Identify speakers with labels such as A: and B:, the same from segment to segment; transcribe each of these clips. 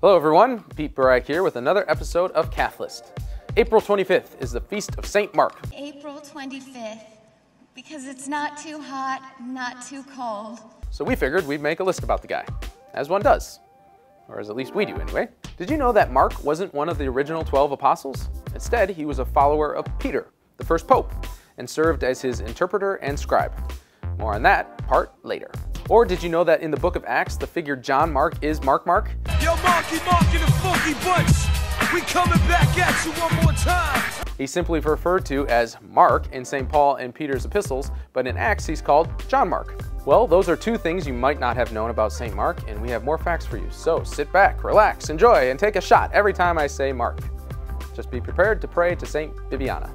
A: Hello everyone, Pete Burak here with another episode of Cathlist. April 25th is the Feast of St. Mark.
B: April 25th, because it's not too hot, not too cold.
A: So we figured we'd make a list about the guy, as one does. Or as at least we do anyway. Did you know that Mark wasn't one of the original 12 apostles? Instead, he was a follower of Peter, the first pope, and served as his interpreter and scribe. More on that part later. Or did you know that in the book of Acts, the figure John Mark is Mark?
C: Yo, Marky and the Funky Bunch, we coming back at you one more time.
A: He's simply referred to as Mark in St. Paul and Peter's epistles, but in Acts he's called John Mark. Well, those are two things you might not have known about St. Mark, and we have more facts for you. So sit back, relax, enjoy, and take a shot every time I say Mark. Just be prepared to pray to St. Bibiana.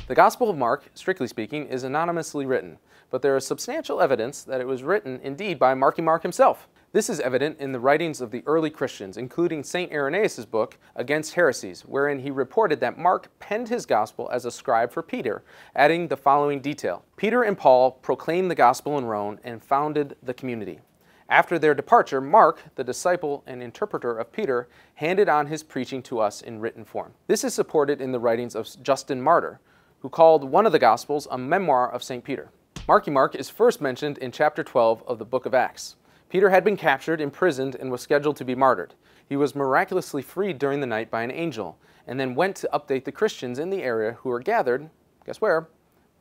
A: The Gospel of Mark, strictly speaking, is anonymously written, but there is substantial evidence that it was written indeed by Marky Mark himself. This is evident in the writings of the early Christians, including St. Irenaeus' book, Against Heresies, wherein he reported that Mark penned his gospel as a scribe for Peter, adding the following detail. Peter and Paul proclaimed the gospel in Rome and founded the community. After their departure, Mark, the disciple and interpreter of Peter, handed on his preaching to us in written form. This is supported in the writings of Justin Martyr, who called one of the Gospels a memoir of St. Peter. Marky Mark is first mentioned in chapter 12 of the book of Acts. Peter had been captured, imprisoned, and was scheduled to be martyred. He was miraculously freed during the night by an angel, and then went to update the Christians in the area who were gathered, guess where?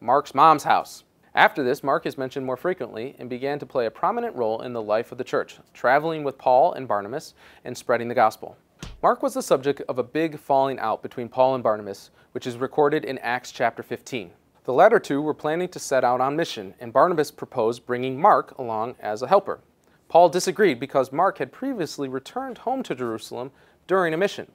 A: Mark's mom's house. After this, Mark is mentioned more frequently and began to play a prominent role in the life of the church, traveling with Paul and Barnabas and spreading the gospel. Mark was the subject of a big falling out between Paul and Barnabas, which is recorded in Acts chapter 15. The latter two were planning to set out on mission, and Barnabas proposed bringing Mark along as a helper. Paul disagreed because Mark had previously returned home to Jerusalem during a mission.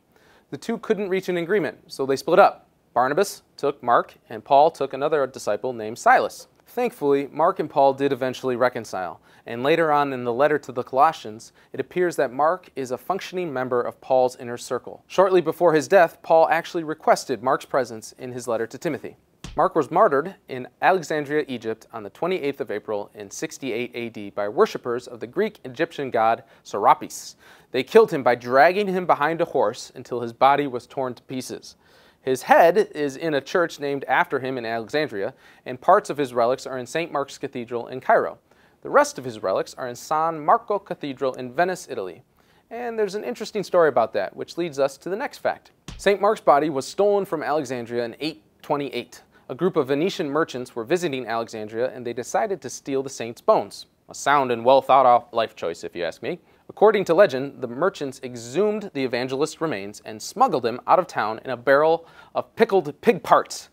A: The two couldn't reach an agreement, so they split up. Barnabas took Mark, and Paul took another disciple named Silas. Thankfully, Mark and Paul did eventually reconcile, and later on in the letter to the Colossians, it appears that Mark is a functioning member of Paul's inner circle. Shortly before his death, Paul actually requested Mark's presence in his letter to Timothy. Mark was martyred in Alexandria, Egypt on the 28th of April in 68 AD by worshippers of the Greek-Egyptian god Serapis. They killed him by dragging him behind a horse until his body was torn to pieces. His head is in a church named after him in Alexandria, and parts of his relics are in St. Mark's Cathedral in Cairo. The rest of his relics are in San Marco Cathedral in Venice, Italy. And there's an interesting story about that, which leads us to the next fact. St. Mark's body was stolen from Alexandria in 828. A group of Venetian merchants were visiting Alexandria, and they decided to steal the saint's bones. A sound and well thought out life choice, if you ask me. According to legend, the merchants exhumed the evangelist's remains and smuggled him out of town in a barrel of pickled pig parts,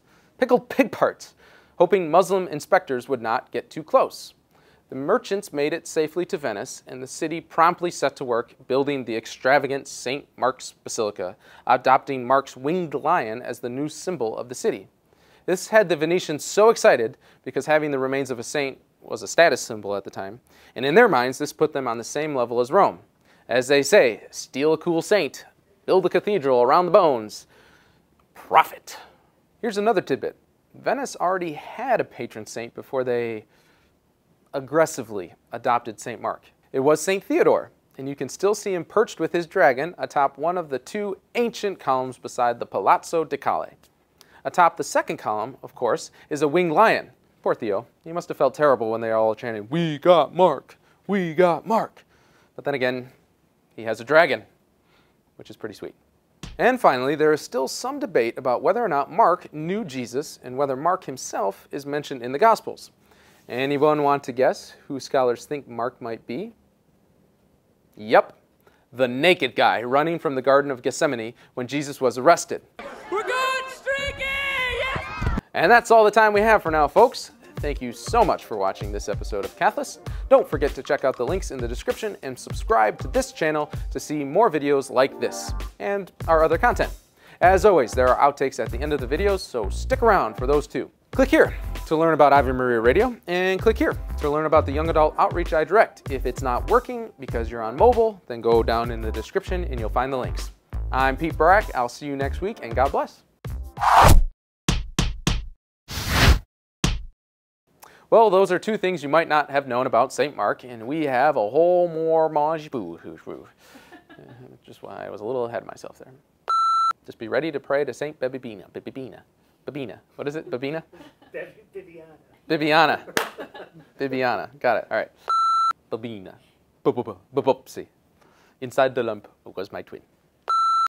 A: hoping Muslim inspectors would not get too close. The merchants made it safely to Venice, and the city promptly set to work building the extravagant St. Mark's Basilica, adopting Mark's winged lion as the new symbol of the city. This had the Venetians so excited because having the remains of a saint was a status symbol at the time, and in their minds this put them on the same level as Rome. As they say, steal a cool saint, build a cathedral around the bones, profit. Here's another tidbit. Venice already had a patron saint before they aggressively adopted St. Mark. It was St. Theodore, and you can still see him perched with his dragon atop one of the two ancient columns beside the Palazzo di Calle. Atop the second column, of course, is a winged lion. Poor Theo. He must have felt terrible when they all chanted, "We got Mark! We got Mark!" But then again, he has a dragon, which is pretty sweet. And finally, there is still some debate about whether or not Mark knew Jesus and whether Mark himself is mentioned in the Gospels. Anyone want to guess who scholars think Mark might be? Yep, the naked guy running from the Garden of Gethsemane when Jesus was arrested.
C: We're good, streaky! Yes!
A: And that's all the time we have for now, folks. Thank you so much for watching this episode of Cathlist. Don't forget to check out the links in the description and subscribe to this channel to see more videos like this and our other content. As always, there are outtakes at the end of the videos, so stick around for those too. Click here to learn about Ave Maria Radio, and click here to learn about the young adult outreach I direct. If it's not working because you're on mobile, then go down in the description and you'll find the links. I'm Pete Burak. I'll see you next week, and God bless. Well, those are two things you might not have known about St. Mark, and we have a whole more mange boo. Just why I was a little ahead of myself there. Just be ready to pray to St. Bibina. Babina. What is it? Babina? Bibiana. Bibiana. Got it. All right. Babina. Boopsie. Inside the lump was my twin.